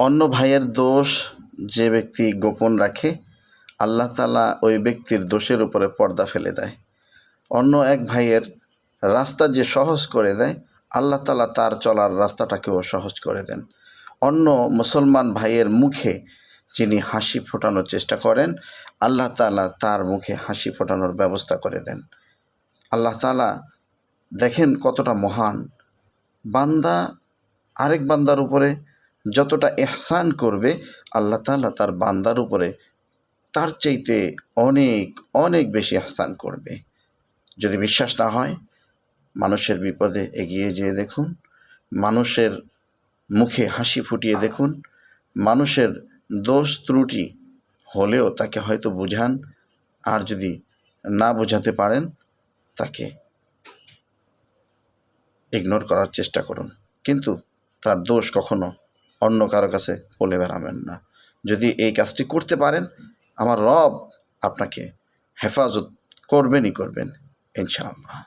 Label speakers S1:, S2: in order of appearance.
S1: অন্য ভাইয়ের দোষ যে ব্যক্তি গোপন রাখে, আল্লাহ তাআলা ওই ব্যক্তির দোষের উপরে পর্দা ফেলে দেয়। অন্য এক ভাইয়ের রাস্তা যে সহজ করে দেয়, আল্লাহ তাআলা তার চলার রাস্তাটাকেও সহজ করে দেন। অন্য মুসলমান ভাইয়ের মুখে যিনি হাসি ফোটানোর চেষ্টা করেন, আল্লাহ তাআলা তার মুখে হাসি ফোটানোর ব্যবস্থা করে দেন। আল্লাহ তাআলা দেখেন কতটা মহান। বান্দা আরেক বান্দার উপরে যতটা ইহসান করবে, আল্লাহ তাআলা তার বান্দার উপরে তার চাইতে অনেক অনেক বেশি ইহসান করবে। যদি বিশ্বাস না হয়, মানুষের বিপদে এগিয়ে যেয়ে দেখুন, মানুষের মুখে হাসি ফুটিয়ে দেখুন, মানুষের দোষ ত্রুটি হলেও তাকে হয়তো বুঝান, আর যদি না বোঝাতে পারেন তাকে ইগনোর করার চেষ্টা করুন, কিন্তু তার দোষ কখনো অন্য কারো কাছে বলে বেড়াবেন না। যদি এই কাজটি করতে পারেন, আমার রব আপনাকে হেফাজত করবেনই করবেন ইনশাআল্লাহ।